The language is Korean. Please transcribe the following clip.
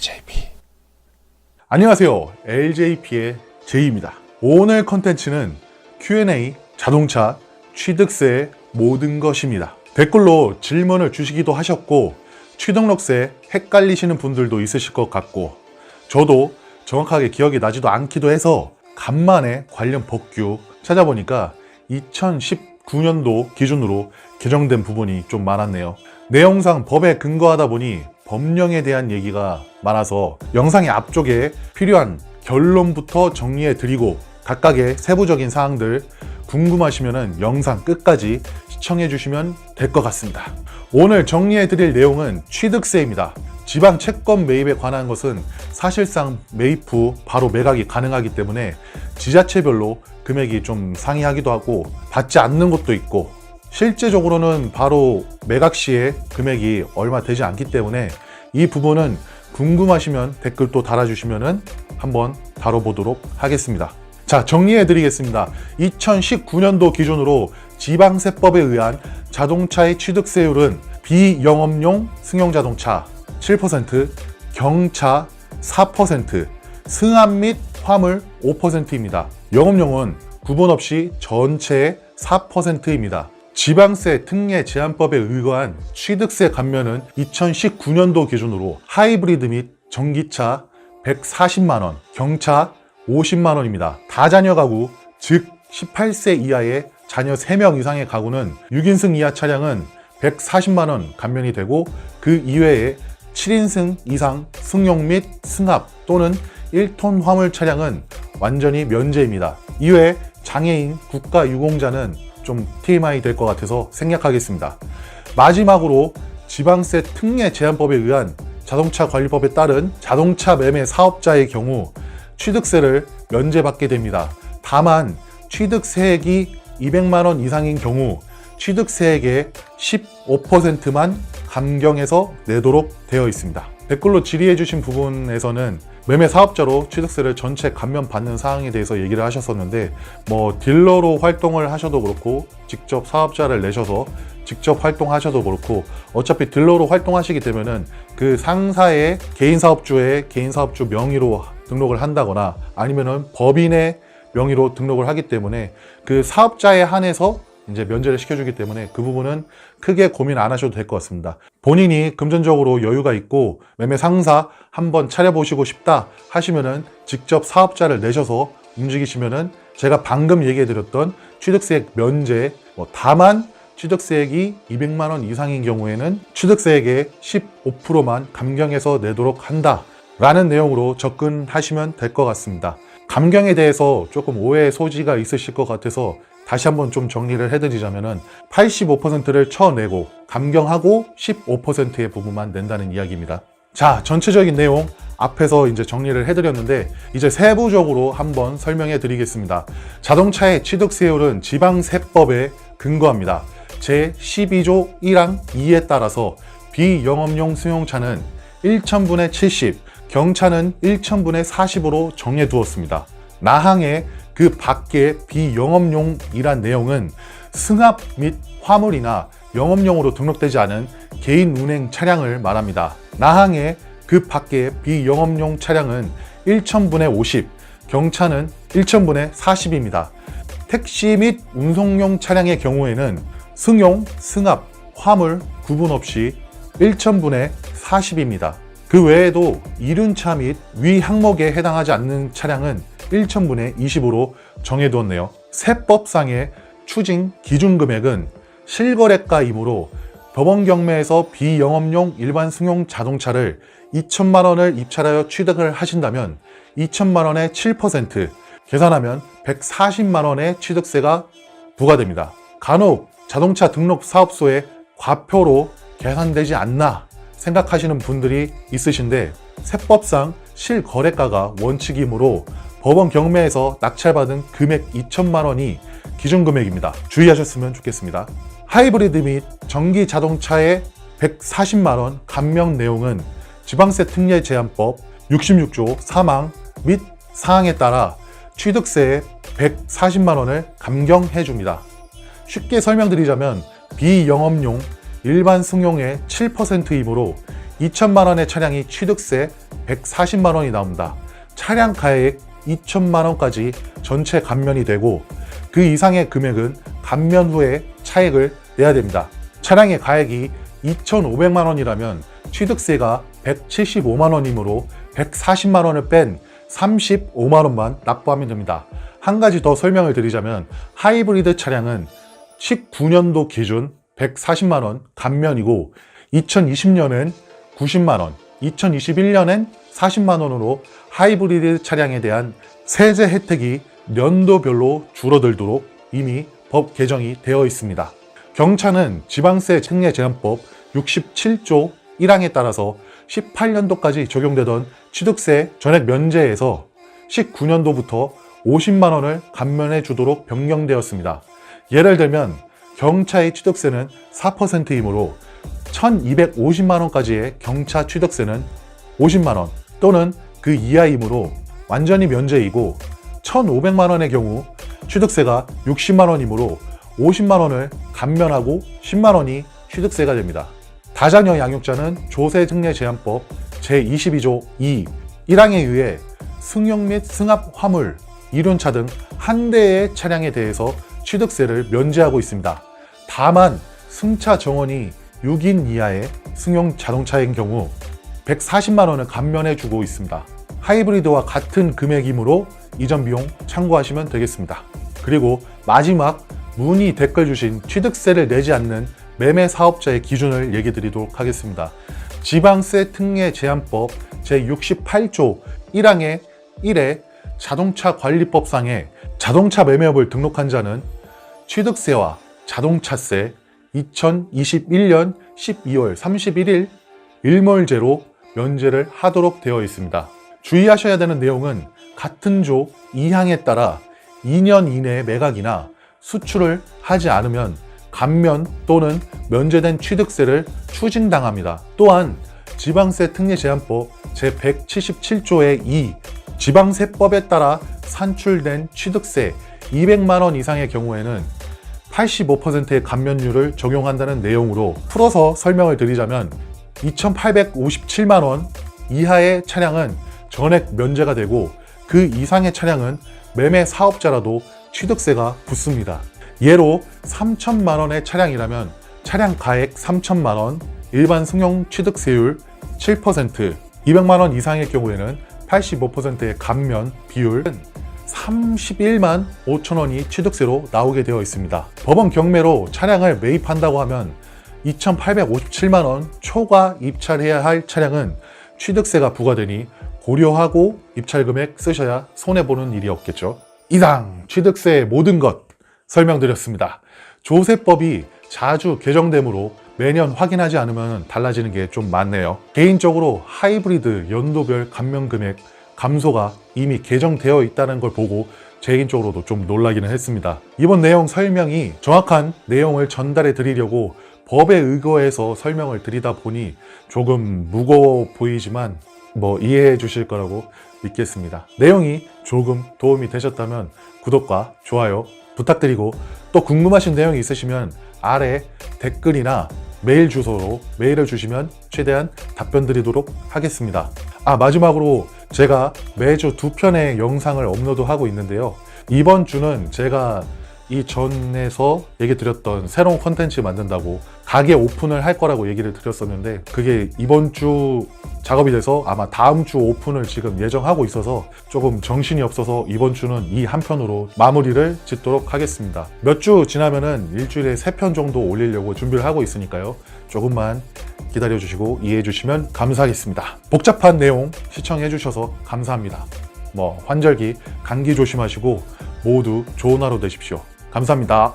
LJP. 안녕하세요. LJP의 제이입니다. 오늘 컨텐츠는 Q&A, 자동차, 취득세의 모든 것입니다. 댓글로 질문을 주시기도 하셨고 취등록세 헷갈리시는 분들도 있으실 것 같고 저도 정확하게 기억이 나지도 않기도 해서 간만에 관련 법규 찾아보니까 2019년도 기준으로 개정된 부분이 좀 많았네요. 내용상 법에 근거하다 보니 법령에 대한 얘기가 많아서 영상의 앞쪽에 필요한 결론부터 정리해 드리고 각각의 세부적인 사항들 궁금하시면 영상 끝까지 시청해 주시면 될 것 같습니다. 오늘 정리해 드릴 내용은 취득세입니다. 지방 채권 매입에 관한 것은 사실상 매입 후 바로 매각이 가능하기 때문에 지자체별로 금액이 좀 상이하기도 하고 받지 않는 것도 있고 실제적으로는 바로 매각 시에 금액이 얼마 되지 않기 때문에 이 부분은 궁금하시면 댓글 또 달아주시면 한번 다뤄보도록 하겠습니다. 자, 정리해 드리겠습니다. 2019년도 기준으로 지방세법에 의한 자동차의 취득세율은 비영업용 승용자동차 7%, 경차 4%, 승합 및 화물 5%입니다. 영업용은 구분 없이 전체의 4%입니다. 지방세 특례 제한법에 의거한 취득세 감면은 2019년도 기준으로 하이브리드 및 전기차 140만원, 경차 50만원입니다. 다자녀 가구, 즉 18세 이하의 자녀 3명 이상의 가구는 6인승 이하 차량은 140만원 감면이 되고 그 이외에 7인승 이상 승용 및 승합 또는 1톤 화물 차량은 완전히 면제입니다. 이외에 장애인, 국가유공자는 좀 TMI 될 것 같아서 생략하겠습니다. 마지막으로 지방세 특례 제한법에 의한 자동차 관리법에 따른 자동차 매매 사업자의 경우 취득세를 면제받게 됩니다. 다만 취득세액이 200만원 이상인 경우 취득세액의 15%만 감경해서 내도록 되어 있습니다. 댓글로 질의해 주신 부분에서는 매매 사업자로 취득세를 전체 감면받는 사항에 대해서 얘기를 하셨었는데 딜러로 활동을 하셔도 그렇고 직접 사업자를 내셔서 직접 활동하셔도 그렇고 어차피 딜러로 활동하시게 되면은 그 상사의 개인사업주의 개인사업주 명의로 등록을 한다거나 아니면은 법인의 명의로 등록을 하기 때문에 그 사업자에 한해서 이제 면제를 시켜주기 때문에 그 부분은 크게 고민 안 하셔도 될 것 같습니다. 본인이 금전적으로 여유가 있고 매매 상사 한번 차려보시고 싶다 하시면은 직접 사업자를 내셔서 움직이시면은 제가 방금 얘기해드렸던 취득세액 면제, 다만 취득세액이 200만원 이상인 경우에는 취득세액의 15%만 감경해서 내도록 한다 라는 내용으로 접근하시면 될 것 같습니다. 감경에 대해서 조금 오해의 소지가 있으실 것 같아서 다시 한번 좀 정리를 해드리자면은 85%를 쳐내고 감경하고 15%의 부분만 낸다는 이야기입니다. 자, 전체적인 내용 앞에서 이제 정리를 해드렸는데 이제 세부적으로 한번 설명해 드리겠습니다. 자동차의 취득세율은 지방세법에 근거합니다. 제12조 1항 2에 따라서 비영업용 승용차는 1000분의 70, 경차는 1000분의 40으로 정해두었습니다. 나항에 그 밖에 비영업용이란 내용은 승합 및 화물이나 영업용으로 등록되지 않은 개인 운행 차량을 말합니다. 나항에 그 밖에 비영업용 차량은 1000분의 50, 경차는 1000분의 40입니다. 택시 및 운송용 차량의 경우에는 승용, 승합, 화물 구분 없이 1000분의 40입니다. 그 외에도 이륜차 및 위 항목에 해당하지 않는 차량은 1000분의 20으로 정해두었네요. 세법상의 추징 기준 금액은 실거래가이므로 법원 경매에서 비영업용 일반 승용 자동차를 2천만원을 입찰하여 취득을 하신다면 2천만원의 7% 계산하면 140만원의 취득세가 부과됩니다. 간혹 자동차 등록 사업소에 과표로 계산되지 않나 생각하시는 분들이 있으신데 세법상 실거래가가 원칙이므로 법원 경매에서 낙찰받은 금액 2천만원이 기준금액입니다. 주의하셨으면 좋겠습니다. 하이브리드 및 전기 자동차의 140만원 감면 내용은 지방세 특례 제한법 66조 3항 및 사항에 따라 취득세의 140만원을 감경해 줍니다. 쉽게 설명드리자면 비영업용 일반 승용의 7%이므로 2천만원의 차량이 취득세 140만 원이 나옵니다. 차량 가액 2천만 원까지 전체 감면이 되고 그 이상의 금액은 감면 후에 차액을 내야 됩니다. 차량의 가액이 2,500만 원이라면 취득세가 175만 원이므로 140만 원을 뺀 35만 원만 납부하면 됩니다. 한 가지 더 설명을 드리자면 하이브리드 차량은 19년도 기준 140만 원 감면이고 2020년엔 90만 원, 2021년엔 40만 원으로 하이브리드 차량에 대한 세제 혜택이 연도별로 줄어들도록 이미 법 개정이 되어 있습니다. 경차는 지방세 특례 제한법 67조 1항에 따라서 18년도까지 적용되던 취득세 전액 면제에서 19년도부터 50만 원을 감면해 주도록 변경되었습니다. 예를 들면 경차의 취득세는 4%이므로 1250만 원까지의 경차 취득세는 50만 원 또는 그 이하이므로 완전히 면제이고 1500만 원의 경우 취득세가 60만 원이므로 50만 원을 감면하고 10만 원이 취득세가 됩니다. 다자녀 양육자는 조세특례 제한법 제22조 2, 1항에 의해 승용 및 승합 화물, 이륜차 등 한 대의 차량에 대해서 취득세를 면제하고 있습니다. 다만 승차 정원이 6인 이하의 승용 자동차인 경우 140만 원을 감면해 주고 있습니다. 하이브리드와 같은 금액이므로 이전 비용 참고하시면 되겠습니다. 그리고 마지막 문의 댓글 주신 취득세를 내지 않는 매매 사업자의 기준을 얘기 드리도록 하겠습니다. 지방세 특례 제한법 제68조 1항의 1회 자동차 관리법상에 자동차 매매업을 등록한 자는 취득세와 자동차세 2021년 12월 31일 일몰제로 면제를 하도록 되어 있습니다. 주의하셔야 되는 내용은 같은 조 2항에 따라 2년 이내에 매각이나 수출을 하지 않으면 감면 또는 면제된 취득세를 추징당합니다. 또한 지방세 특례 제한법 제177조의 2 지방세법에 따라 산출된 취득세 200만 원 이상의 경우에는 85%의 감면율을 적용한다는 내용으로 풀어서 설명을 드리자면 2,857만 원 이하의 차량은 전액 면제가 되고 그 이상의 차량은 매매 사업자라도 취득세가 붙습니다. 예로 3천만 원의 차량이라면 차량 가액 3천만 원, 일반 승용 취득세율 7%, 200만 원 이상의 경우에는 85%의 감면 비율은 31만 5천 원이 취득세로 나오게 되어 있습니다. 법원 경매로 차량을 매입한다고 하면 2,857만 원 초과 입찰해야 할 차량은 취득세가 부과되니 고려하고 입찰 금액 쓰셔야 손해보는 일이 없겠죠. 이상 취득세의 모든 것 설명드렸습니다. 조세법이 자주 개정되므로 매년 확인하지 않으면 달라지는 게 좀 많네요. 개인적으로 하이브리드 연도별 감면 금액 감소가 이미 개정되어 있다는 걸 보고 개인적으로도 좀 놀라기는 했습니다. 이번 내용 설명이 정확한 내용을 전달해 드리려고 법에 의거해서 설명을 드리다 보니 조금 무거워 보이지만 이해해 주실 거라고 믿겠습니다. 내용이 조금 도움이 되셨다면 구독과 좋아요 부탁드리고 또 궁금하신 내용이 있으시면 아래 댓글이나 메일 주소로 메일을 주시면 최대한 답변 드리도록 하겠습니다. 마지막으로 제가 매주 2편의 영상을 업로드하고 있는데요. 이번 주는 제가 이전에서 얘기 드렸던 새로운 컨텐츠 만든다고 가게 오픈을 할 거라고 얘기를 드렸었는데 그게 이번 주 작업이 돼서 아마 다음 주 오픈을 지금 예정하고 있어서 조금 정신이 없어서 이번 주는 이 한 편으로 마무리를 짓도록 하겠습니다. 몇 주 지나면은 일주일에 3편 정도 올리려고 준비를 하고 있으니까요. 조금만 기다려 주시고 이해해 주시면 감사하겠습니다. 복잡한 내용 시청해 주셔서 감사합니다. 환절기, 감기 조심하시고 모두 좋은 하루 되십시오. 감사합니다.